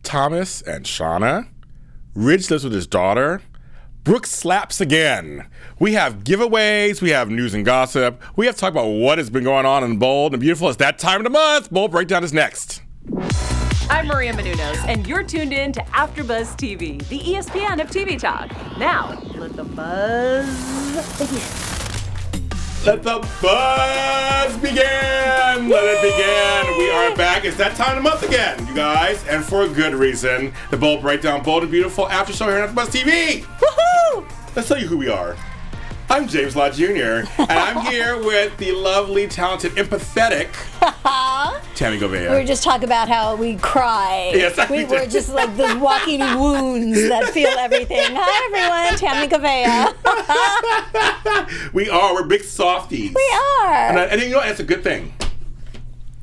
Thomas and Shauna. Ridge lives with his daughter. Brooke slaps again. We have giveaways. We have news and gossip. We have to talk about what has been going on in Bold and Beautiful. It's that time of the month. Bold Breakdown is next. I'm Maria Menounos, and you're tuned in to AfterBuzz TV, the ESPN of TV talk. Now, let the buzz begin. Let the buzz begin! Let it begin! We are back. It's that time of the month again, you guys, and for a good reason. The Bold Breakdown, Bold and Beautiful After Show here on AfterBuzz TV. Woohoo! Let's tell you who we are. I'm James Lott Jr., and I'm here with the lovely, talented, empathetic Tami Goveia. We were just talking about how we cry. Yes, we were just like those walking wounds that feel everything. Hi, everyone. Tami Goveia. We are. We're big softies. We are. And you know what? It's a good thing.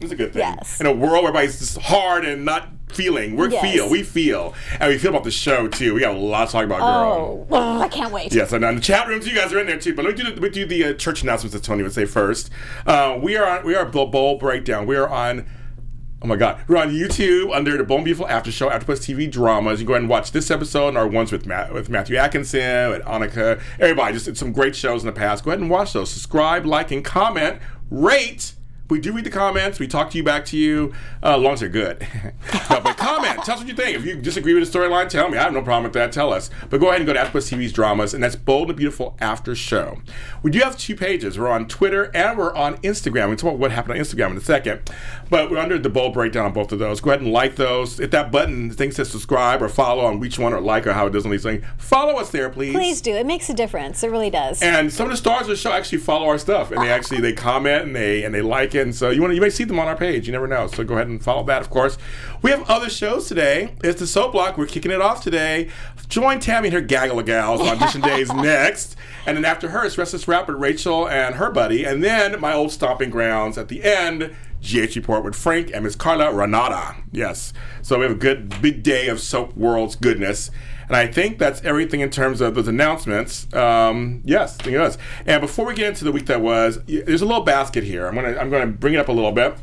It's a good thing. Yes. In a world where everybody's just hard and not feeling. We feel. And we feel about the show, too. We got a lot to talk about, girl. Oh, I can't wait. Yes, and in the chat rooms, you guys are in there, too. But let me do the church announcements that Tony would say first. We are Bold Breakdown. We are on... Oh my God. We're on YouTube under the Bold and Beautiful After Show, AfterBuzz TV Dramas. You can go ahead and watch this episode and our ones with Matthew Atkinson and Annika. Everybody, just some great shows in the past. Go ahead and watch those. Subscribe, like, and comment. Rate. We do read the comments. We talk to you back to you, as long as they're good. But comment. Tell us what you think. If you disagree with the storyline, tell me. I have no problem with that. Tell us. But go ahead and go to AfterBuzz TV's Dramas, and that's Bold and Beautiful After Show. We do have 2 pages. We're on Twitter and we're on Instagram. We'll talk about what happened on Instagram in a second. But we're under the Bold Breakdown on both of those. Go ahead and like those. Hit that button. The thing says subscribe or follow on which one or like or how it does on these things. Follow us there, please. Please do. It makes a difference. It really does. And some of the stars of the show actually follow our stuff, and they comment and they like it. And so you may see them on our page. You never know. So go ahead and follow that, of course. We have other shows today. It's the Soap Block. We're kicking it off today. Join Tami and her gaggle of gals on Audition Days next. And then after her, it's Restless Rapper Rachel and her buddy. And then my old stomping grounds at the end, GH Report with Frank and Miss Carla Renata. Yes. So we have a good big day of Soap World's goodness. And I think that's everything in terms of those announcements. Yes, I think it is. And before we get into the week that was, there's a little basket here. I'm gonna bring it up a little bit.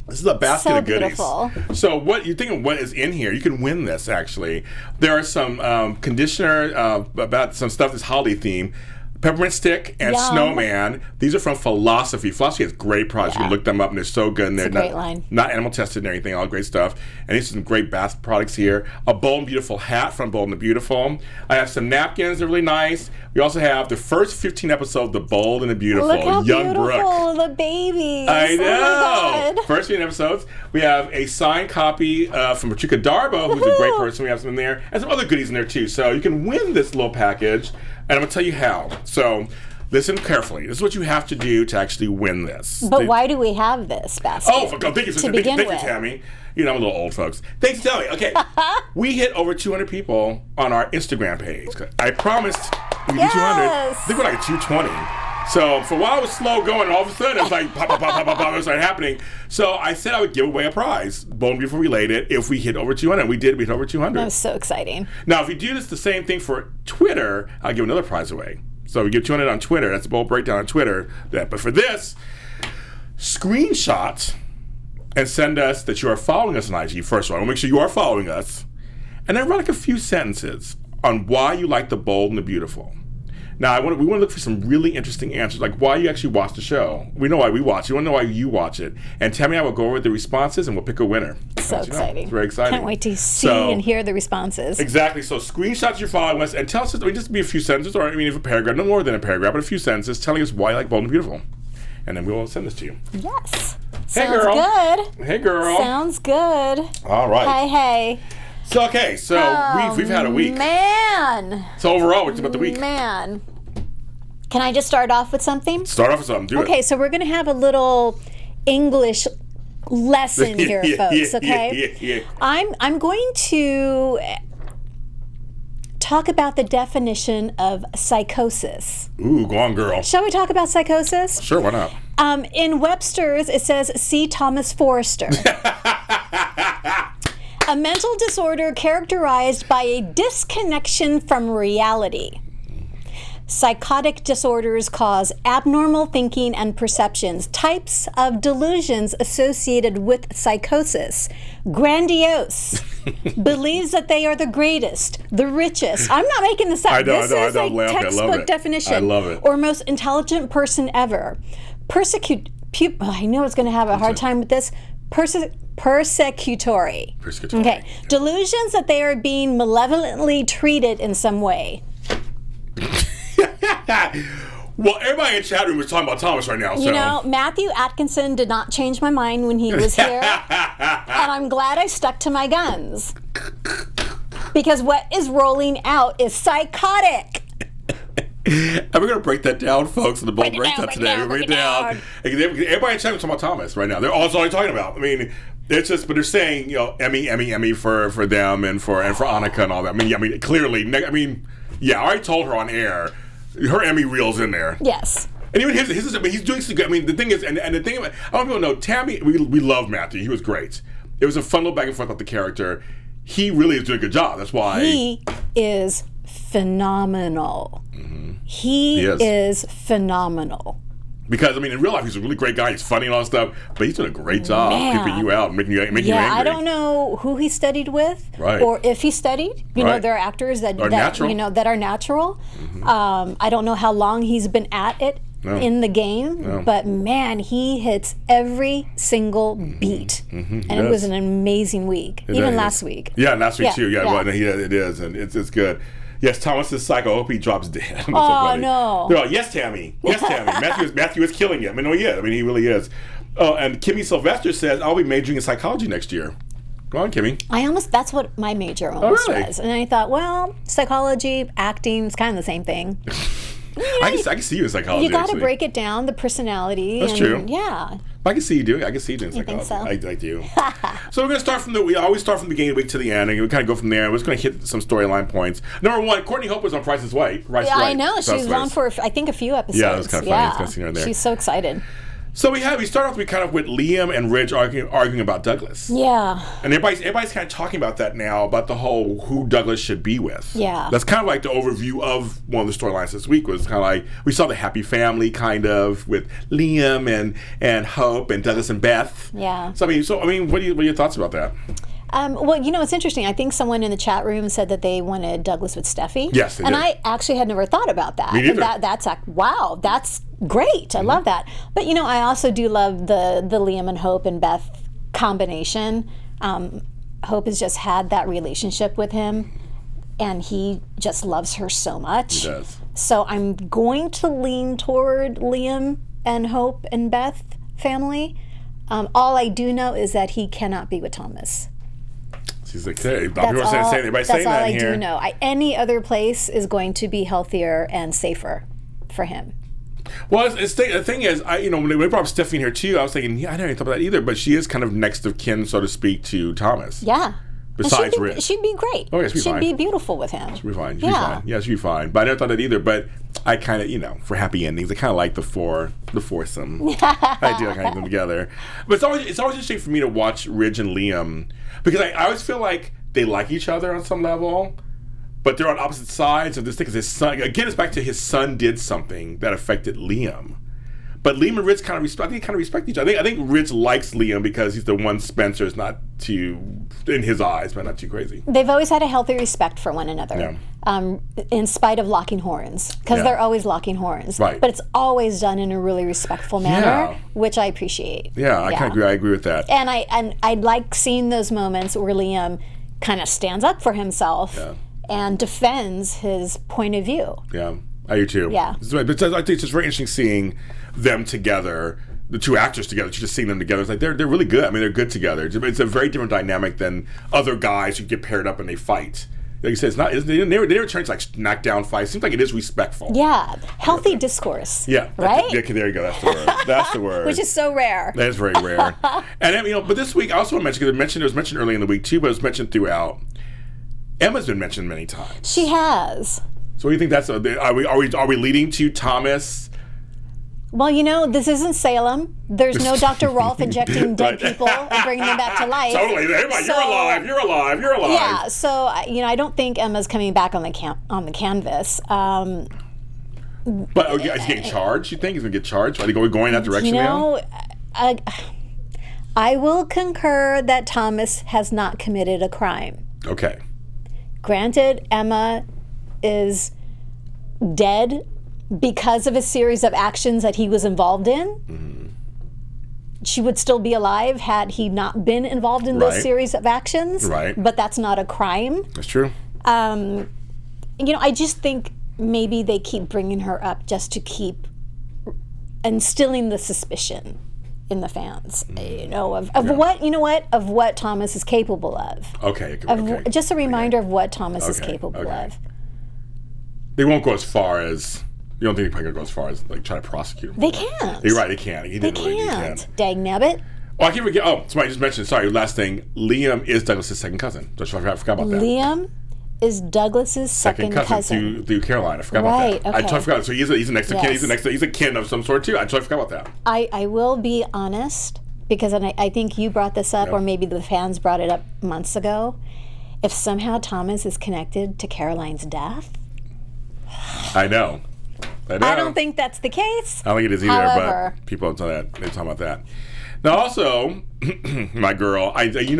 This is a basket of goodies. Beautiful. So what you think of what is in here? You can win this actually. There are some conditioner about some stuff that's holiday themed. Peppermint Stick and Yum. Snowman. These are from Philosophy. Philosophy has great products. You can look them up, and they're so good. And they're great line. Not animal tested and anything. All great stuff. And these are some great bath products here. A Bold and Beautiful hat from Bold and Beautiful. I have some napkins. They're really nice. We also have the first 15 episodes of The Bold and the Beautiful. Look how Young beautiful Brooke. the babies. I know. Oh my God. First 15 episodes. We have a signed copy from Patricia Darbo, who's a great person. We have some in there. And some other goodies in there, too. So you can win this little package. And I'm going to tell you how. So... listen carefully. This is what you have to do to actually win this. But why do we have this basket? Oh, thank you, to begin thank you, with. Tammy. You know, I'm a little old, folks. Thanks, Tammy. Okay, we hit over 200 people on our Instagram page. I promised we could do 200. I think we're like at 220. So for a while it was slow going, and all of a sudden it was like pop, pop, pop, pop, pop, pop, it started happening. So I said I would give away a prize, Bold and Beautiful related, if we hit over 200. We did. We hit over 200. That was so exciting. Now, if we do this the same thing for Twitter, I'll give another prize away. So we give 200 on Twitter. That's a Bold Breakdown on Twitter. But for this, screenshot and send us that you are following us on IG. First of all, I want to make sure you are following us. And then write like a few sentences on why you like The Bold and the Beautiful. Now, we want to look for some really interesting answers, like why you actually watch the show. We know why we watch it. We want to know why you watch it. And Tammy and I will go over the responses, and we'll pick a winner. So exciting. It's very exciting. Can't wait to see and hear the responses. Exactly. So screenshots you're following us, and tell us, just be a few sentences, or if a paragraph, no more than a paragraph, but a few sentences telling us why you like Bold and Beautiful. And then we will send this to you. Yes. Hey, Sounds girl. good. Hey, girl. Sounds good. All right. Hey. So, we've had a week. Man. So overall, what's about the week? Man. Can I just start off with something? Start off with something. Do it. Okay, so we're going to have a little English lesson here, folks, okay? Yeah. I'm going to talk about the definition of psychosis. Ooh, go on, girl. Shall we talk about psychosis? Sure, why not? In Webster's, it says, see Thomas Forrester. A mental disorder characterized by a disconnection from reality. Psychotic disorders cause abnormal thinking and perceptions. Types of delusions associated with psychosis. Grandiose. Believes that they are the greatest, the richest. I'm not making this up. I know, this I is know. a textbook definition. I love it. Or most intelligent person ever. I know it's going to have a hard time with this. Persecutory. Okay. Delusions that they are being malevolently treated in some way. Well, everybody in the chat room was talking about Thomas right now. You know, Matthew Atkinson did not change my mind when he was here. And I'm glad I stuck to my guns. Because what is rolling out is psychotic. And we're going to break that down, folks, in the Bold Breakdown today. Break it down. Everybody in the chat room is talking about Thomas right now. They're all talking about. I mean, it's just, but they're saying, Emmy for them and for Annika and all that. I mean, clearly, I already told her on air. Her Emmy reel's in there. Yes. And even his he's doing some good. I mean, the thing is, and the thing, I don't know if people know, Tami, we love Matthew. He was great. It was a fun little back and forth about the character. He really is doing a good job. That's why. He is phenomenal. Mm-hmm. He is phenomenal. Because, in real life, he's a really great guy. He's funny and all that stuff. But he's doing a great job keeping you out, making you angry. Yeah, I don't know who he studied with, or if he studied. You know, there are actors that are natural. Mm-hmm. I don't know how long he's been at it in the game, but man, he hits every single beat. Mm-hmm. And it was an amazing week, even last week. Yeah, last week too. Yeah. Well, it is, and it's good. Yes, Thomas is psycho. I hope he drops dead. No. They're like, yes, Tami. Yes, Tami. Matthew is killing you. He is. He really is. Oh, and Kimmy Sylvester says, I'll be majoring in psychology next year. Go on, Kimmy. That's what my major almost was. And I thought, well, psychology, acting, it's kind of the same thing. I can see you in psychology. You got to break it down, the personality. That's true. Yeah. I can see you doing. I can see you doing psychology. Think so? I do. So we're going to start we always start from the beginning of the week to the end, and we kind of go from there. We're just going to hit some storyline points. Number one, Courtney Hope was on Price is Right. I know. She was on for, I think, a few episodes. Yeah, it was kind of funny. It's kind of seen her there. She's so excited. So we start off with Liam and Ridge arguing about Douglas. Yeah. And everybody's kind of talking about that now, about the whole who Douglas should be with. Yeah. That's kind of like the overview of one of the storylines this week. Was kind of like we saw the happy family kind of with Liam and Hope and Douglas and Beth. Yeah. So what are your thoughts about that? Well, it's interesting. I think someone in the chat room said that they wanted Douglas with Steffi. Yes, they did. I actually had never thought about that. Me neither. That's wow, that's great. I love that. But I also do love the Liam and Hope and Beth combination. Hope has just had that relationship with him, and he just loves her so much. He does. So I'm going to lean toward Liam and Hope and Beth family. All I do know is that he cannot be with Thomas. She's like, everybody's saying that I here. do know. Any other place is going to be healthier and safer for him. Well, the thing is, when we brought up Stephanie here too, I was thinking, I didn't think about that either, but she is kind of next of kin, so to speak, to Thomas. Yeah. Besides Ridge. She'd be great. Oh, yeah, she'd be beautiful with him. She'd be fine. Yeah, she'd be fine. But I never thought that either, but I kind of, for happy endings, I kind of like the foursome. I do. I kind of them together. But it's always interesting for me to watch Ridge and Liam, because I always feel like they like each other on some level, but they're on opposite sides of this thing. Because his son, again, it's back to his son did something that affected Liam. But Liam and Ridge kind of respect each other. I think Ridge likes Liam because he's the one Spencer is not too, in his eyes, but not too crazy. They've always had a healthy respect for one another, in spite of locking horns, because they're always locking horns. Right. But it's always done in a really respectful manner, which I appreciate. Yeah, I kind of agree. I agree with that. And I like seeing those moments where Liam kind of stands up for himself and defends his point of view. Yeah, I do too. Yeah. But I think it's just very interesting seeing them together, the two actors together, just seeing them together. It's like they're really good. They're good together. It's a very different dynamic than other guys who get paired up and they fight. Like you said, they never turn to like knockdown fights. It seems like it is respectful. Yeah, healthy discourse. Yeah, right. There you go. That's the word. That's the word. Which is so rare. That is very rare. And then, but this week I also want to mention, because it was mentioned early in the week too, but it was mentioned throughout. Emma's been mentioned many times. She has. So what do you think that's? Are we leading to Thomas? Well, this isn't Salem. There's no Dr. Rolfe injecting dead people and bringing them back to life. Totally. Everybody, you're alive. Yeah. So I don't think Emma's coming back on the canvas. But is he getting charged, you think? He's going to get charged? Are they going that direction now? I will concur that Thomas has not committed a crime. Okay. Granted, Emma is dead because of a series of actions that he was involved in. Mm-hmm. She would still be alive had he not been involved in those series of actions. Right. But that's not a crime. That's true. I just think maybe they keep bringing her up just to keep instilling the suspicion in the fans, of what Thomas is capable of. Okay. Just a reminder of what Thomas is capable of. They won't go as far as. You don't think they're probably going to go as far as try to prosecute him? They can't. You're right, they can't. They can't. Dag nabbit. Oh, I keep forgetting. Oh, somebody just mentioned. Sorry, last thing. Liam is Douglas's second cousin. I forgot about that. Liam is Douglas's second cousin. Through Caroline. I forgot about that. Okay. I totally forgot. So he's a next of kin. He's a kin of some sort too. I totally forgot about that. I will be honest, because I think you brought this up, or maybe the fans brought it up months ago. If somehow Thomas is connected to Caroline's death, I know. I don't think that's the case. I don't think it is either, but people they're talking about that. Now, also, my girl, you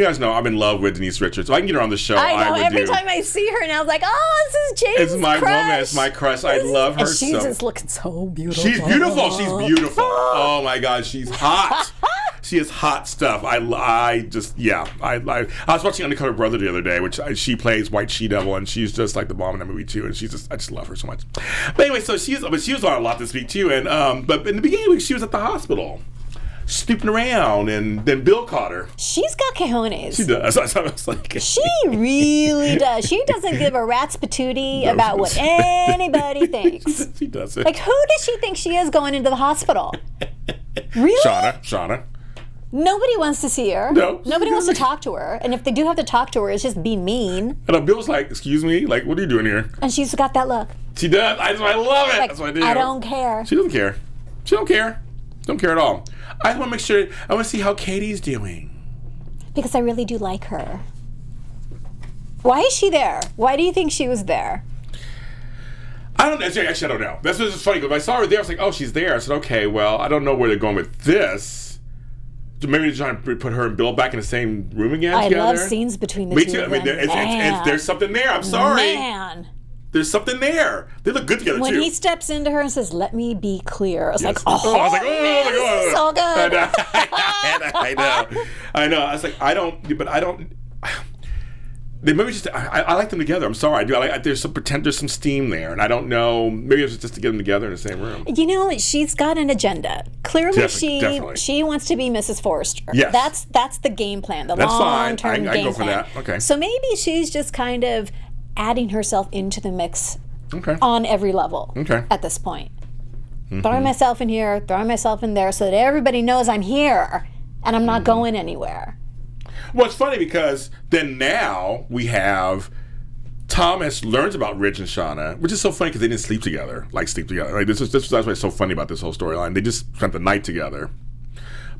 guys know I'm in love with Denise Richards. So I can get her on the show. I know. Every time I see her, and I was like, oh, this is James' It's my crush. woman. It's my crush. I love her and she's just looking so beautiful. She's beautiful. Oh, my God. She's hot. She is hot stuff. I was watching Undercover Brother the other day, which she plays White She-Devil, and she's just like the bomb in that movie too. And I just love her so much. But anyway, so she was on a lot this week too. And but in the beginning of the week, she was at the hospital, snooping around, and then Bill caught her. She's got cojones. She does. I was like, she really does. She doesn't give a rat's patootie about what anybody thinks. She doesn't. Like, who does she think she is going into the hospital? Really? Shauna. Nobody wants to see her. No. Nobody wants to talk to her. And if they do have to talk to her, it's just being mean. And Bill's like, excuse me? Like, what are you doing here? And she's got that look. She does. I love it. Like, that's what I do. I don't care. She doesn't care. She don't care. Don't care at all. I want to make sure. I want to see how Katie's doing. Because I really do like her. Why is she there? Why do you think she was there? I don't know. Actually, I don't know. That's what's funny. Because I saw her there, I was like, oh, she's there. I said, okay, well, I don't know where they're going with this. Maybe they're trying to put her and Bill back in the same room again together. I love scenes between the two too. of I them. mean, there's something there. I'm sorry. Man. There's something there. They look good together, when too. When he steps into her and says, let me be clear, I was like, I was like, man, so good. I know. I was like, I don't. They maybe just. I like them together. I'm sorry. I do. There's some steam there, and I don't know. Maybe it's just to get them together in the same room. You know, she's got an agenda. Clearly, definitely. she wants to be Mrs. Forrester. Yes. That's the game plan. That's long-term fine. game I go for plan. that. Okay. So maybe she's just kind of adding herself into the mix. Okay. On every level. Okay. At this point, throwing myself in here, throwing myself in there, so that everybody knows I'm here and I'm not going anywhere. Well, it's funny because then now we have Thomas learns about Rich and Shauna, which is so funny because they didn't sleep together. Like that's why it's so funny about this whole storyline. They just spent the night together.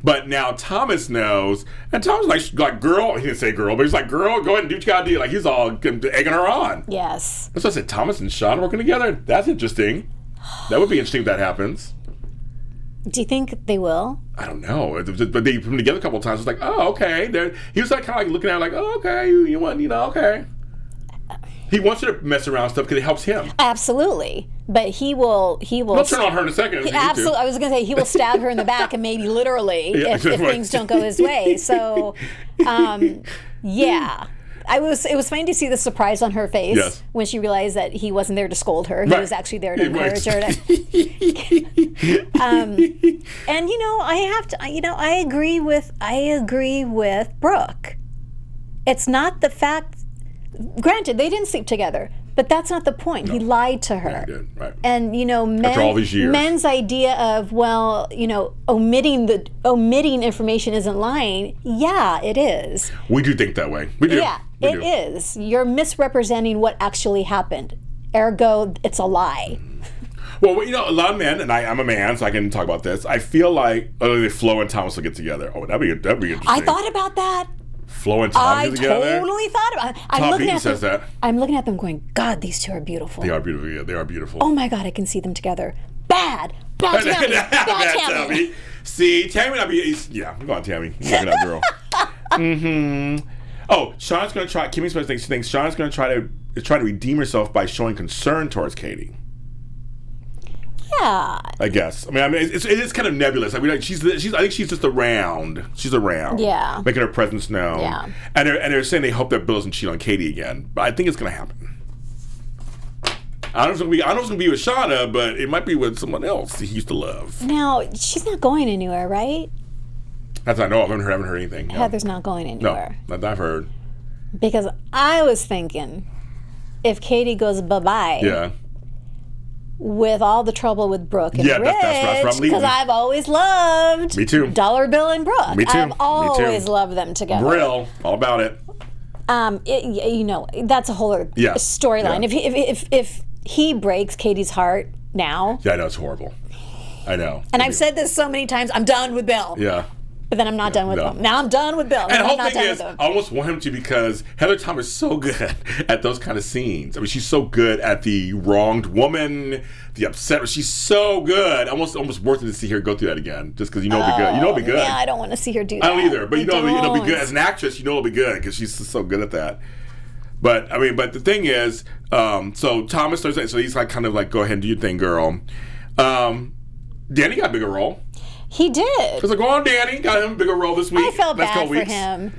But now Thomas knows, and Thomas like girl. He didn't say girl, but he's like, girl, go ahead and do what you gotta do. Like he's all egging her on. Yes. That's why I said Thomas and Shauna working together. That's interesting. That would be interesting if that happens. Do you think they will? I don't know. But they put them together a couple of times. It's like, oh, okay. He was like kind of like looking at her like, oh, okay, you want, okay. He wants her to mess around stuff because it helps him. Absolutely. But he will. He'll turn on her in a second. Absolutely. I was going to say he will stab her in the back and maybe literally if things don't go his way. So, yeah. It was funny to see the surprise on her face when she realized that he wasn't there to scold her. He was actually there to encourage her. And I agree with Brooke. It's not the fact. Granted, they didn't sleep together, but that's not the point. No. He lied to her. Yeah, he did. Right. And after all these years, men's idea of omitting information isn't lying. Yeah, it is. We do think that way. We do. Yeah, it is. You're misrepresenting what actually happened. Ergo, it's a lie. Well, a lot of men, and I'm a man, so I can talk about this. I feel like Flo and Thomas will get together. Oh, that'd be interesting. I thought about that. Flo and Tami together. I totally thought about it. I'm looking at them going, God, these two are beautiful. They are beautiful. Yeah, they are beautiful. Oh my God, I can see them together. Bad Tami. Bad Tami. See, Tami not be. Yeah, I'm going Tami. Look at that girl. Oh, Shauna's going to try. Kimmy Smith thinks Shauna's going to try to redeem herself by showing concern towards Katie. Yeah. I guess. I mean, it is kind of nebulous. I mean, I think she's just around. She's around. Yeah. Making her presence known. Yeah. And they're saying they hope that Bill doesn't cheat on Katie again. But I think it's going to happen. I don't know if it's going to be with Shauna, but it might be with someone else he used to love. Now, she's not going anywhere, right? That's I know. I haven't heard anything. No. Heather's not going anywhere. No, that I've heard. Because I was thinking, if Katie goes bye-bye. Yeah. With all the trouble with Brooke and Rich, that's because I've always loved Me too. Dollar Bill and Brooke. Me too. I've always loved them together. Brill, all about it. That's a whole storyline. Yeah. If he breaks Katie's heart now, yeah, I know it's horrible. I know. And I've said this so many times. I'm done with Bill. Yeah. But then I'm not done with him. Now I'm done with Bill. And the whole thing is, I almost want him to, because Heather Tom is so good at those kind of scenes. I mean, she's so good at the wronged woman, the upset. She's so good. Almost worth it to see her go through that again, just because it'll be good. It'll be good. Yeah, I don't want to see her do that. I don't either. But it'll be good as an actress. It'll be good because she's so good at that. But I mean, the thing is, so Thomas starts. So he's like, kind of like, go ahead and do your thing, girl. Danny got a bigger role. He did. So like, go on, Danny. Got him a bigger role this week. I felt bad for him.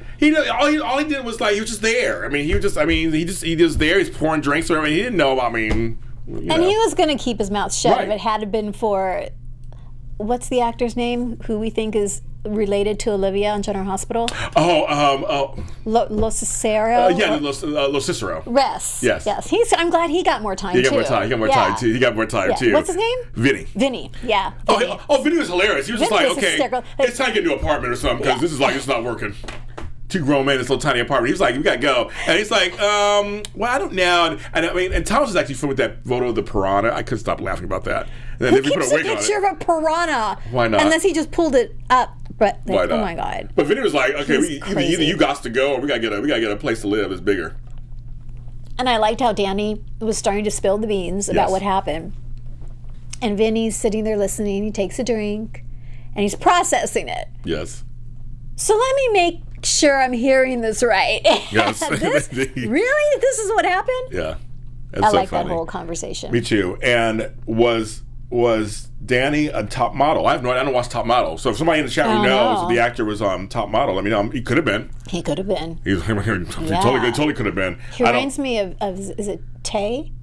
All he did was like, he was just there. I mean, he was there. He's pouring drinks or whatever. He didn't know. I mean, he was going to keep his mouth shut if it had been for, what's the actor's name who we think is related to Olivia on General Hospital? Lo Cicero? Lo Cicero. Yes. I'm glad he got more time too. He got more time too. What's his name? Vinny. Yeah. Vinny. Vinny was hilarious. He was just like, okay, it's time to get a new apartment or something, because this is like, it's not working. Two grown men in this little tiny apartment. He was like, we gotta go. And he's like, well, I don't know. And I mean, and Thomas is actually filmed with that photo of the piranha. I couldn't stop laughing about that. And then Who keeps a picture of a piranha? Why not? Unless he just pulled it up. But why not? Oh my God. But Vinny was like, okay, either you got to go, or we gotta get a place to live that's bigger. And I liked how Danny was starting to spill the beans about what happened. And Vinny's sitting there listening. He takes a drink, and he's processing it. Yes. So let me make sure I'm hearing this right. Yes. Really? This is what happened? Yeah. I like that whole conversation. Me too. And was Danny a top model? I don't watch Top Model. So if somebody in the chat room knows that the actor was on Top Model, let me know. He could have been. He could have been. He totally could have been. He reminds me of is it Tay?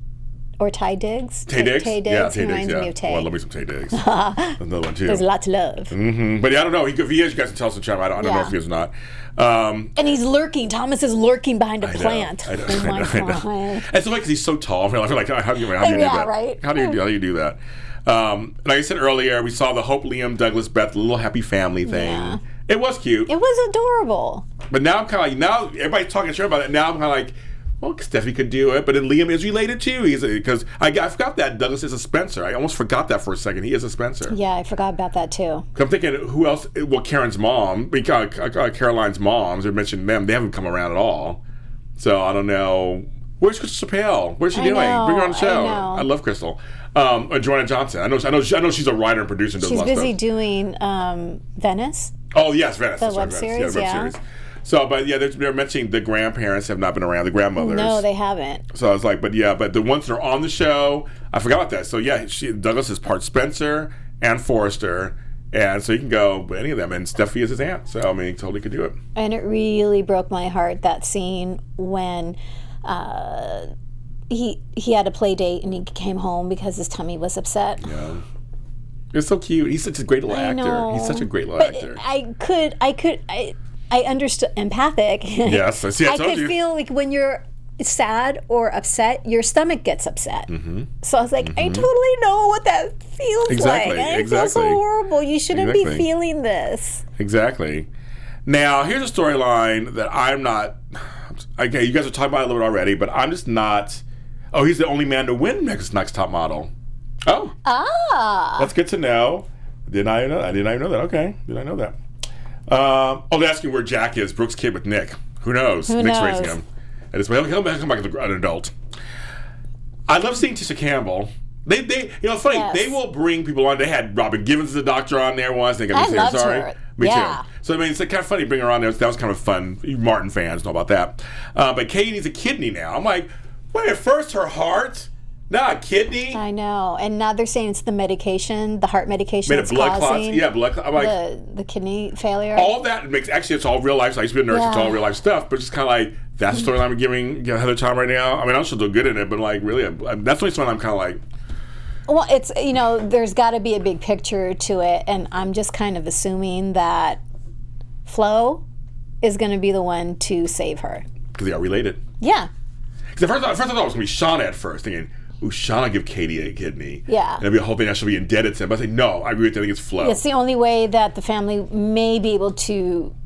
Or Ty Diggs? Tay Diggs? Tay Diggs. Yeah, Tay Diggs. Reminds me of Tay. Oh, I love me some Tay Diggs. Another one too. There's a lot to love. Mm-hmm. But yeah, I don't know. If he is, you guys can tell us in the chat. I don't know if he is or not. And he's lurking. Thomas is lurking behind a plant. I know. And it's funny because he's so tall. I feel like how do you do that? Right? How do you do that? Like I said earlier, we saw the Hope, Liam, Douglas, Beth, little happy family thing. Yeah. It was cute. It was adorable. But now I'm kind of like, everybody's talking shit about it. Now I'm kind of like, well, Stephanie could do it, but then Liam is related too. Because I forgot that Douglas is a Spencer. I almost forgot that for a second. He is a Spencer. Yeah, I forgot about that too. I'm thinking, who else? Well, Karen's mom, Caroline's moms. I mentioned them. They haven't come around at all. So I don't know. Where's Crystal Chappelle? Where's she doing? Bring her on the show. I love Crystal. Joanna Johnson. I know she's a writer and producer. And does she's a lot of busy stuff. doing Venice. Oh yes, Venice. The web series. So, but yeah, they're mentioning the grandparents have not been around, the grandmothers. No, they haven't. So I was like, but the ones that are on the show, I forgot about that. So yeah, Douglas is part Spencer and Forrester, and so you can go with any of them. And Steffi is his aunt, so I mean, he totally could do it. And it really broke my heart, that scene when he had a play date and he came home because his tummy was upset. Yeah. It's so cute. He's such a great little actor. He's such a great little actor. I understood empathic. Yes, I could feel like when you're sad or upset, your stomach gets upset. Mm-hmm. So I was like, I totally know what that feels like. I feel so horrible. You shouldn't be feeling this. Exactly. Now, here's a storyline that I'm not. Okay, you guys are talking about it a little bit already, but I'm just not. Oh, he's the only man to win next Top Model. Oh. That's good to know. Didn't I know that? Okay. Did I know that? They're asking where Jack is. Brooke's kid with Nick. Who knows? Nick's raising him. And it's he'll come back as an adult. I love seeing Tisha Campbell. They it's funny. Yes. They will bring people on. They had Robin Givens as the doctor on there once. They got I loved her. Me too. So I mean, it's kind of funny to bring her on there. That was kind of fun. You Martin fans know about that. But Katie needs a kidney now. I'm like, wait, at first her heart, now a kidney. I know, and now they're saying it's the medication, the heart medication Made that's blood causing clots. Yeah, blood clots. I'm like, the kidney failure. All that makes it's all real life. So I used to be a nurse. It's all real life stuff. But just kind of like that's the storyline I'm giving Heather Tom right now. I mean, I'm still doing good in it, but like really, that's the only storyline I'm kind of like. Well, it's, there's got to be a big picture to it, and I'm just kind of assuming that Flo is going to be the one to save her. Because they are related. Yeah. Because at first I thought it was going to be Shauna at first, thinking, ooh, Shauna give Katie a kidney. Yeah. And I'd be hoping I should be indebted to him. But I say, no, I agree with you. I think it's Flo. It's the only way that the family may be able to,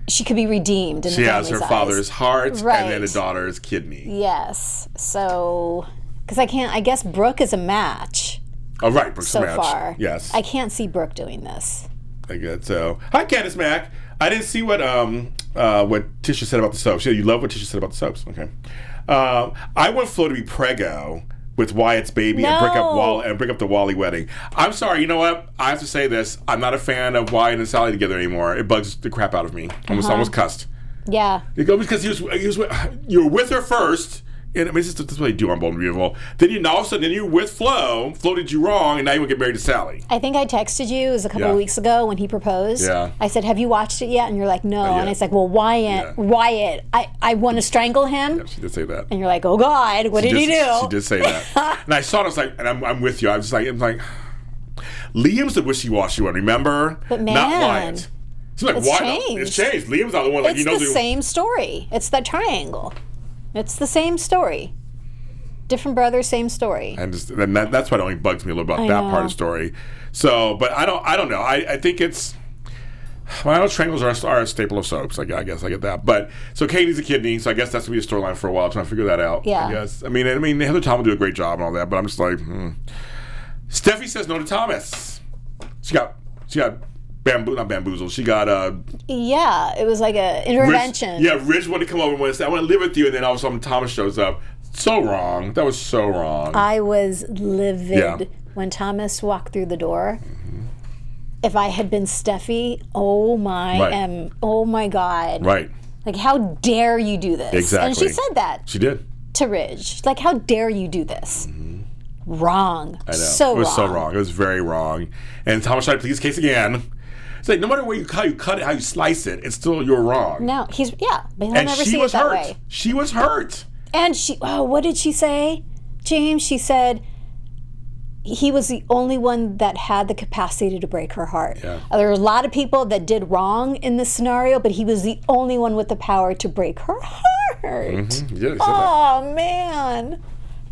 she could be redeemed in the family's eyes. She has her father's heart, right. And then the daughter's kidney. Yes. So... Because I guess Brooke is a match. Oh, right, Brooke's a match. So far. Yes. I can't see Brooke doing this. I guess so. Hi, Candace Mack. I didn't see what Tisha said about the soaps. Yeah, you love what Tisha said about the soaps. Okay. I want Flo to be preggo with Wyatt's baby and break up the Wally wedding. I'm sorry, you know what? I have to say this. I'm not a fan of Wyatt and Sally together anymore. It bugs the crap out of me. Almost cussed. Yeah. Because you were with her first. And I mean, this is what they do on Bold and Beautiful. Then all of a sudden, you're with Flo. Flo did you wrong, and now you want to get married to Sally. I think I texted you. It was a couple of weeks ago when he proposed. Yeah. I said, "Have you watched it yet?" And you're like, "No." And it's like, "Well, Wyatt, I want to strangle him." Yeah, she did say that. And you're like, "Oh God, what did he do?" She did say that. And I saw it. I was like, and I'm with you. I'm like, Liam's the wishy-washy one. Remember? But man, not Wyatt. It's like changed. It's changed. Liam's not the one. Like it's the same story. It's that triangle. It's the same story. Different brothers, same story. And that's what only bugs me a little about that part of the story. So, but I don't know. I think it's. Well, I know triangles are a staple of soaps. I guess I get that. But so Katie's a kidney, so I guess that's gonna be a storyline for a while. Trying to figure that out. Yeah. I guess. I mean, Heather Tom will do a great job and all that. But I'm just like, Steffi says no to Thomas. She got not bamboozled. She got yeah, it was like a intervention. Rich wanted to come over and say, I want to live with you, and then all of a sudden Thomas shows up. So wrong. That was so wrong. I was livid when Thomas walked through the door. Mm-hmm. If I had been Steffi, oh my God. Right. Like, how dare you do this? Exactly. And she said that. She did. To Ridge. Like, how dare you do this? Mm-hmm. Wrong. I know. So it was wrong. So wrong. It was very wrong. And Thomas tried to plead his case again. It's like, no matter where you cut it, how you slice it, it's still, you're wrong. No, but he'll never see it that way. She was hurt. And what did she say, James? She said he was the only one that had the capacity to break her heart. Yeah. There were a lot of people that did wrong in this scenario, but he was the only one with the power to break her heart. Mm-hmm. Yeah, oh, man.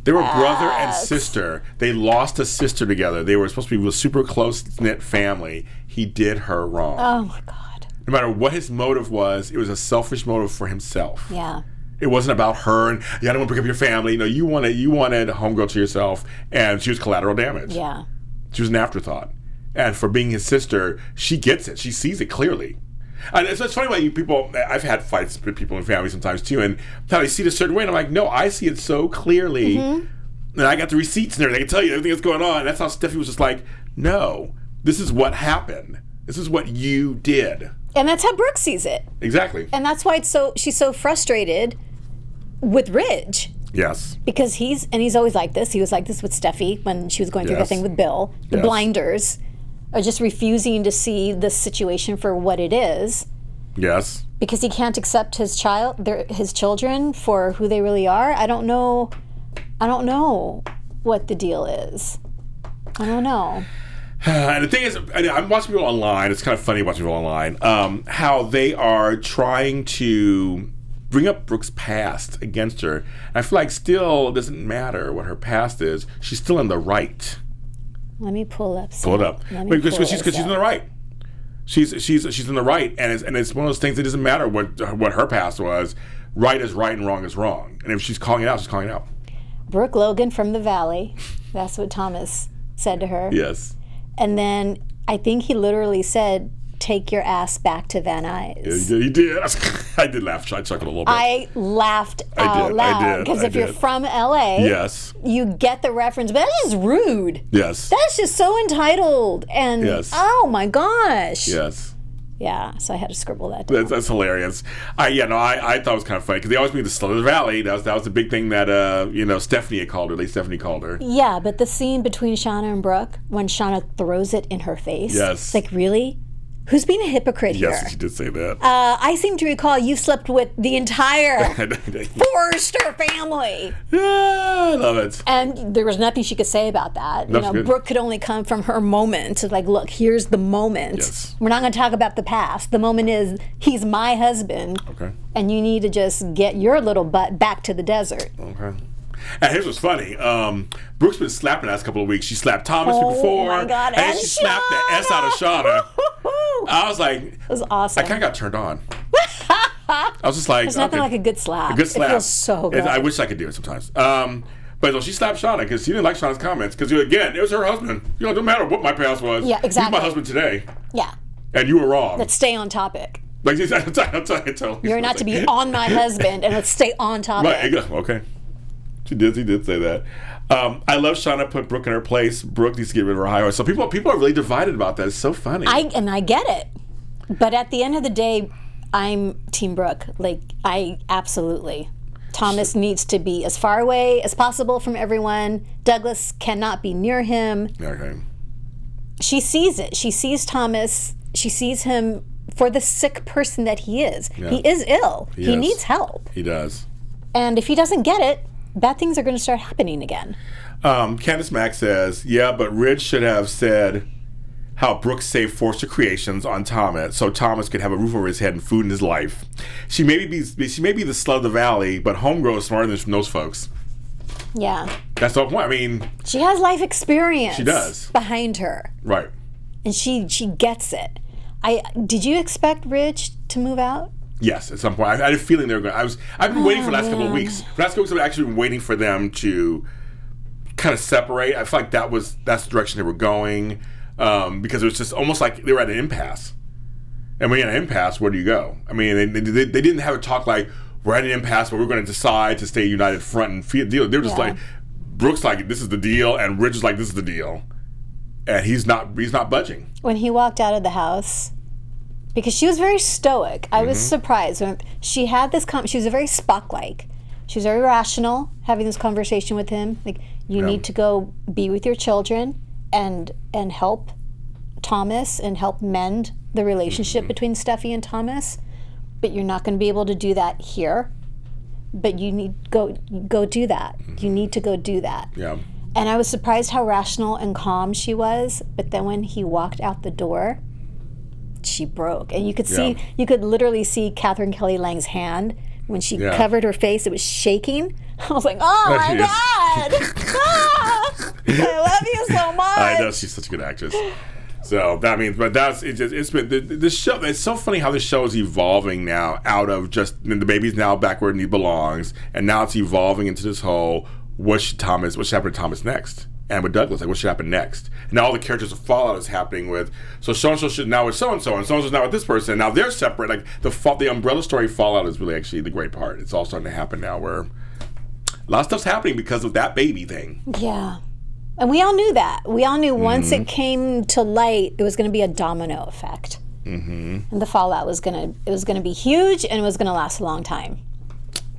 They were brother and sister. They lost a sister together. They were supposed to be a super close-knit family. He did her wrong. Oh, my God. No matter what his motive was, it was a selfish motive for himself. Yeah. It wasn't about her and I don't want to break up your family. No, you wanted homegirl to yourself, and she was collateral damage. Yeah. She was an afterthought. And for being his sister, she gets it. She sees it clearly. And it's funny when people, I've had fights with people in family sometimes too, and how they see it a certain way, and I'm like, no, I see it so clearly. Mm-hmm. And I got the receipts and everything. I can tell you everything that's going on. And that's how Steffi was just like, no, this is what happened. This is what you did. And that's how Brooke sees it. Exactly. And that's why she's so frustrated with Ridge. Yes. Because he's always like this. He was like this with Steffi when she was going through the thing with Bill. The blinders are just refusing to see the situation for what it is. Yes. Because he can't accept his children for who they really are. I don't know what the deal is. I don't know. And the thing is, I'm watching people online. It's kind of funny watching people online. How they are trying to bring up Brooke's past against her. And I feel like still it doesn't matter what her past is. She's still in the right. Let me pull up. Pull it up. Because she's in the right. She's in the right, and it's one of those things. It doesn't matter what her past was. Right is right and wrong is wrong. And if she's calling it out, she's calling it out. Brooke Logan from the Valley. That's what Thomas said to her. Yes. And then I think he literally said, take your ass back to Van Nuys. Yeah, you did. I did laugh. I chuckled a little bit. I laughed out loud because if you're from LA, yes, you get the reference, but that's just rude. Yes, that's just so entitled. And oh my gosh. Yes. Yeah, so I had to scribble that down. That's hilarious. I thought it was kind of funny because they always mean the Slut of the Valley. That was the big thing that Stephanie had called her. At least Stephanie called her. Yeah, but the scene between Shauna and Brooke when Shauna throws it in her face. Yes. It's like, really? Who's being a hypocrite here? Yes, she did say that. I seem to recall you slept with the entire Forrester family. Yeah, I love it. And there was nothing she could say about that. That's good. Brooke could only come from her moment. So like, look, here's the moment. Yes. We're not going to talk about the past. The moment is, he's my husband. Okay. And you need to just get your little butt back to the desert. Okay. And here's what's funny. Brooke's been slapping the last couple of weeks. She slapped Thomas before. Oh my God. And she slapped the S out of Shauna. I was like, it was awesome. I kind of got turned on. I was just like, there's nothing like a good slap. A good slap. It feels so good. I wish I could do it sometimes. But she slapped Shauna because she didn't like Shauna's comments. Because again, it was her husband. It don't matter what my past was. Yeah, exactly. He's my husband today. Yeah. And you were wrong. Let's stay on topic. Like you're not to be on my husband, and let's stay on topic. Right. Okay. He did say that. I love Shauna put Brooke in her place. Brooke needs to get rid of her high horse. So people are really divided about that. It's so funny. I get it. But at the end of the day, I'm Team Brooke. Like, I absolutely. Thomas needs to be as far away as possible from everyone. Douglas cannot be near him. Okay. She sees it. She sees Thomas. She sees him for the sick person that he is. Yeah. He is ill. He needs help. He does. And if he doesn't get it, bad things are going to start happening again. Candace Mack says, yeah, but Ridge should have said how Brooke saved Forrester Creations on Thomas so Thomas could have a roof over his head and food in his life. She may be the slut of the valley, but homegirl is smarter than those folks. Yeah. That's the whole point. I mean, she has life experience. She does. Behind her. Right. And she gets it. Did you expect Ridge to move out? Yes, at some point. I had a feeling they were going. I've been waiting for the last couple of weeks. The last couple of weeks, I've actually been waiting for them to kind of separate. I feel like that's the direction they were going, because it was just almost like they were at an impasse. And when you're at an impasse, where do you go? I mean, they didn't have a talk like, we're at an impasse, but we're going to decide to stay united front and field. They were just like, Brooke's like, this is the deal, and Ridge is like, this is the deal, and he's not budging. When he walked out of the house. Because she was very stoic. I was surprised when she had this. She was very Spock-like. She was very rational, having this conversation with him. Like, you need to go be with your children and help Thomas and help mend the relationship between Steffi and Thomas. But you're not going to be able to do that here. But you need go do that. You need to go do that. Yeah. And I was surprised how rational and calm she was. But then when he walked out the door, she broke, and you could literally see Catherine Kelly Lang's hand when she covered her face. It was shaking. I was like, oh my God, I love you so much. I know, she's such a good actress. So that means, but it's been this show. It's so funny how this show is evolving now out of just the baby's now back where he belongs, and now it's evolving into this whole what should happen to Thomas next. And with Douglas, like, what should happen next? And now all the characters of fallout is happening with, so so-and-so should now with so-and-so, and so-and-so's now with this person, and now they're separate. Like, the umbrella story fallout is really actually the great part. It's all starting to happen now where a lot of stuff's happening because of that baby thing. Yeah. And we all knew that. We all knew once it came to light, it was going to be a domino effect. And the fallout was going to be huge, and it was going to last a long time.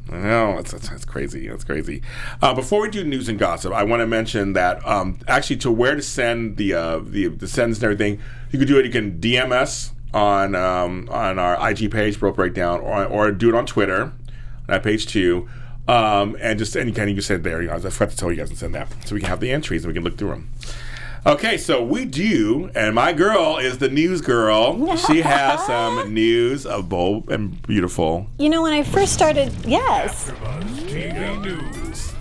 I know, that's crazy. That's crazy. Before we do news and gossip, I want to mention that actually to where to send the sends and everything, you can do it. You can DM us on our IG page, Broke Breakdown, or do it on Twitter, on that page too. And you can send it there. I forgot to tell you guys to send that, so we can have the entries and we can look through them. Okay, so we do, and my girl is the news girl. She has some news of Bold and Beautiful. You know, when I first started, yes. AfterBuzz TV News.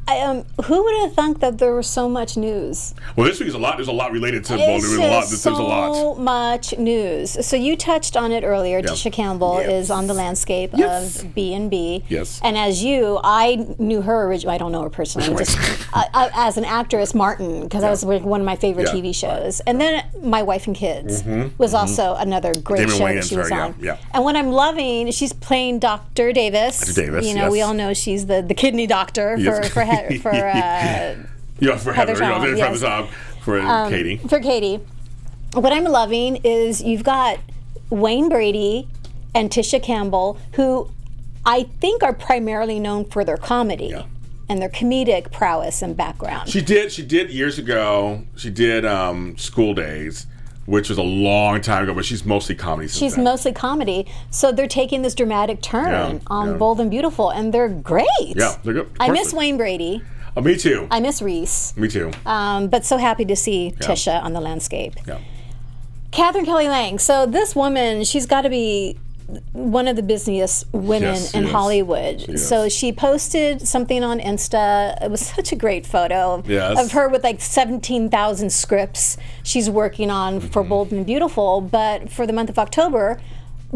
Who would have thunk that there was so much news? Well, this week is a lot. There's a lot related to Bold. There's a lot. So much news. So you touched on it earlier. Yep. Tisha Campbell is on the landscape of B&B. Yes. And as I knew her originally. I don't know her personally. Just as an actress, Martin, because that was one of my favorite TV shows. And then My Wife and Kids was also another great show that she was on. Yeah. And what I'm loving, she's playing Dr. Davis. Dr. Davis. You know, we all know she's the kidney doctor for Heather. For Katie. For Katie. What I'm loving is you've got Wayne Brady and Tisha Campbell, who I think are primarily known for their comedy and their comedic prowess and background. She did years ago. She did School Days, which was a long time ago, but she's mostly comedy. She's mostly comedy. So they're taking this dramatic turn on Bold and Beautiful, and they're great. Yeah, they're good. I miss Wayne Brady. Oh, me too. I miss Reese. Me too. But so happy to see Tisha on the landscape. Yeah. Catherine Kelly Lang. So this woman, she's got to be one of the busiest women in Hollywood. So she posted something on Insta. It was such a great photo of her with like 17,000 scripts she's working on for Bold and Beautiful. But for the month of October,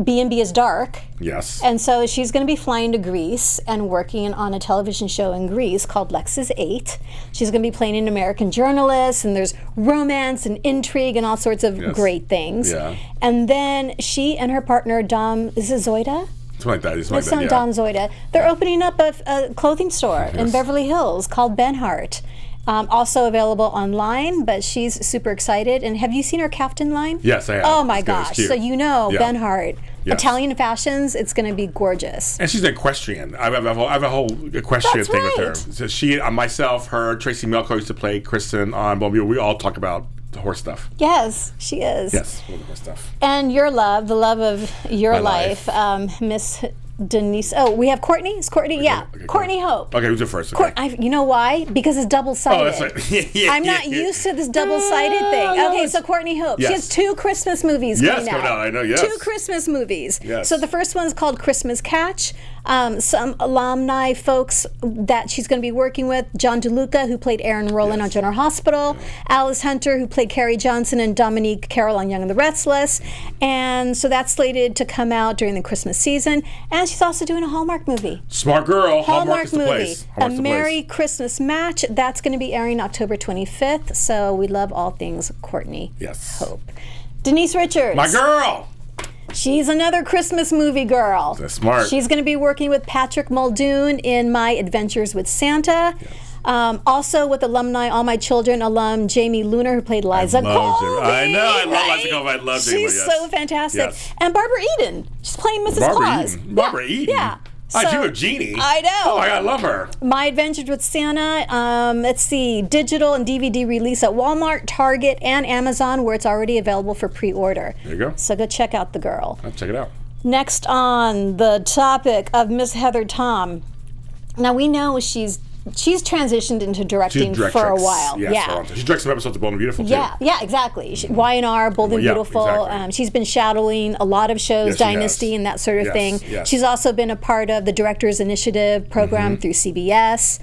B&B is dark. Yes. And so she's going to be flying to Greece and working on a television show in Greece called Lex's 8. She's going to be playing an American journalist, and there's romance and intrigue and all sorts of great things. Yeah. And then she and her partner, Dom, is it Zoida? Something like that. Dom Zoida. They're opening up a clothing store in Beverly Hills called Benhart. Also available online, but she's super excited. And have you seen her caftan line? Yes, I have. Oh my gosh. So Benhart. Italian fashions, it's going to be gorgeous. And she's an equestrian. I have a whole equestrian thing with her. So she, myself, her, Tracy Melko used to play Kristen on Bold. We all talk about the horse stuff. Yes, she is. Yes, all the horse stuff. And your love, the love of your life. Miss Denise. Oh, we have Courtney? Is Courtney? Yeah. Okay, Courtney Hope. Okay, who's it first? Okay. You know why? Because it's double-sided. Oh, that's right. I'm not used to this double-sided thing. Okay, so Courtney Hope. Yes. She has 2 Christmas movies coming out. I know, yes. 2 Christmas movies. Yes. So the first one's called Christmas Catch. Some alumni folks that she's going to be working with, John DeLuca, who played Aaron Rowland on General Hospital, Alice Hunter, who played Carrie Johnson, and Dominique Carroll on Young and the Restless. And so that's slated to come out during the Christmas season. And she's also doing a Hallmark movie. Smart girl. Hallmark is the movie. place. A Merry Christmas Match. That's going to be airing October 25th. So we love all things Courtney Hope. Denise Richards. My girl. She's another Christmas movie girl. That's smart. She's going to be working with Patrick Muldoon in My Adventures with Santa. Yes. Also with alumni, All My Children alum Jamie Luner, who played Liza Colby. I know, I love Liza Colby. I love Jamie. She's so fantastic. Yes. And Barbara Eden. She's playing Mrs. Claus. Barbara Eden? Yeah. I do a genie. I know. Oh my God, I love her. My Adventures with Santa. Let's see, digital and DVD release at Walmart, Target, and Amazon, where it's already available for pre-order. There you go. So go check out the girl. I'll check it out. Next on the topic of Miss Heather Tom. Now we know she's transitioned into directing for a while. She directs some episodes of Bold and Beautiful too. Yeah, exactly. Y&R, Bold and Beautiful. Exactly. She's been shadowing a lot of shows, Dynasty and that sort of thing. Yes. She's also been a part of the Directors Initiative program through CBS.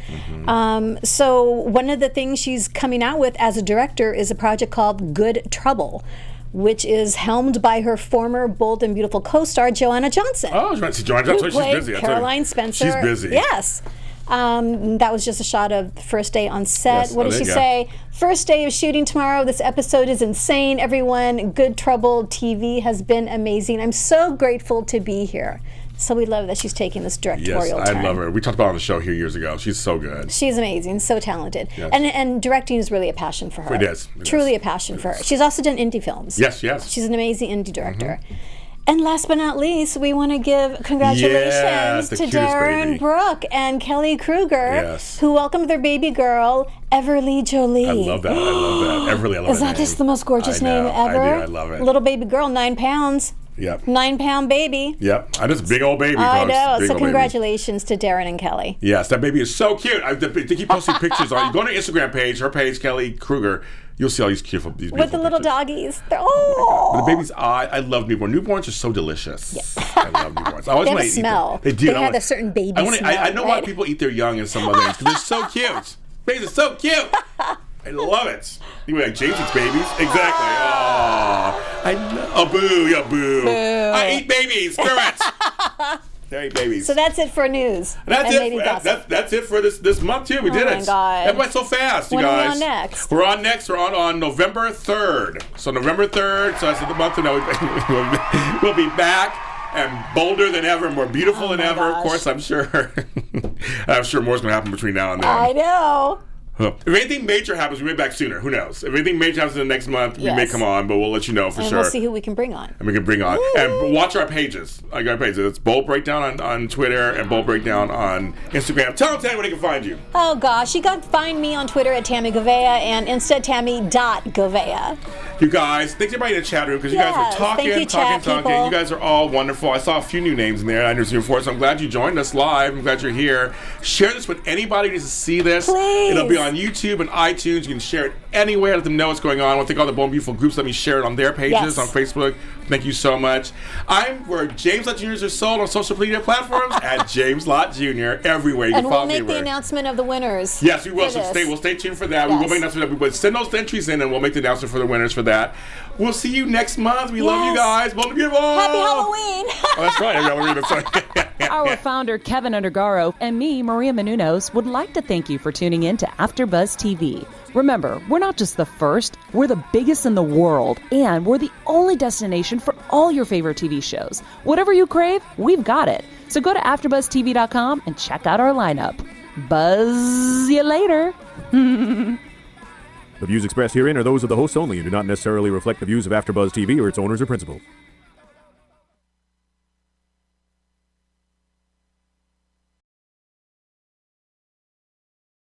So one of the things she's coming out with as a director is a project called Good Trouble, which is helmed by her former Bold and Beautiful co-star, Joanna Johnson. Oh, Joanna Johnson. She's busy. Caroline Spencer. She's busy. Yes. That was just a shot of the first day on set. Yes, what did she say? First day of shooting tomorrow. This episode is insane, everyone. Good Trouble TV has been amazing. I'm so grateful to be here. So we love that she's taking this directorial turn. I love her. We talked about her on the show here years ago. She's so good. She's amazing, so talented. Yes. And directing is really a passion for her. It is. Truly a passion for her. She's also done indie films. Yes. She's an amazing indie director. And last but not least, we want to give congratulations to Darren Brooke and Kelly Kruger, who welcomed their baby girl, Everly Jolie. I love that. Everly, I love that. Is that just the most gorgeous name ever? I love it. Little baby girl, 9 pounds. Yep. 9-pound baby. Yep. I just big old baby, folks. I know. So congratulations to Darren and Kelly. Yes, that baby is so cute. They keep posting pictures on. You go on her Instagram page, her page, Kelly Kruger. You'll see all these beautiful with the little doggies. But the baby's I love newborns. Newborns are so delicious. Yes. I love newborns. I always they have a smell. They do. They have a certain baby smell. I know why people eat their young and some other things because they're so cute. Babies are so cute. I love it. You like James eats babies? Exactly. Boo. Yeah, boo. I eat babies. Screw it. I eat babies. So that's it for news. That's it for this month too. We did it. Oh my God. That went so fast, you guys. When are we on next? We're on next. We're on November 3rd. So November 3rd. So that's the month. We'll be back. And bolder than ever, more beautiful than ever. Gosh. Of course, I'm sure. I'm sure more's going to happen between now and then. I know. If anything major happens, we may be back sooner. Who knows? If anything major happens in the next month, we may come on, but we'll let you know for sure. And we'll see who we can bring on. And watch our pages. I got pages. It's Bold Breakdown on Twitter and Bold Breakdown on Instagram. Tell them, Tami, where they can find you. Oh, gosh. You can find me on Twitter at Tami Goveia and Insta Tami.Goveia. You guys, thanks everybody in the chat room because you guys were talking. You guys are all wonderful. I saw a few new names in there I never seen before, so I'm glad you joined us live. I'm glad you're here. Share this with anybody who needs to see this. Please. It'll be on YouTube and iTunes. You can share it anywhere. Let them know what's going on. I want to thank all the Bold and Beautiful groups. Let me share it on their pages on Facebook. Thank you so much. I'm where James Lott Jr.'s are sold on social media platforms at James Lott Jr. everywhere. You can follow me everywhere. And we'll make the announcement of the winners. Yes, we will. So we'll stay tuned for that. Yes. We will make an announcement. We'll send those entries in and we'll make the announcement for the winners for that. We'll see you next month. We love you guys. Bold and Beautiful. Happy Halloween. That's right. Happy Halloween. That's right. Our founder, Keven Undergaro, and me, Maria Menounos, would like to thank you for tuning in to AfterBuzz TV. Remember, we're not just the first, we're the biggest in the world, and we're the only destination for all your favorite TV shows. Whatever you crave, we've got it. So go to AfterBuzzTV.com and check out our lineup. Buzz you later. The views expressed herein are those of the hosts only and do not necessarily reflect the views of AfterBuzz TV or its owners or principals.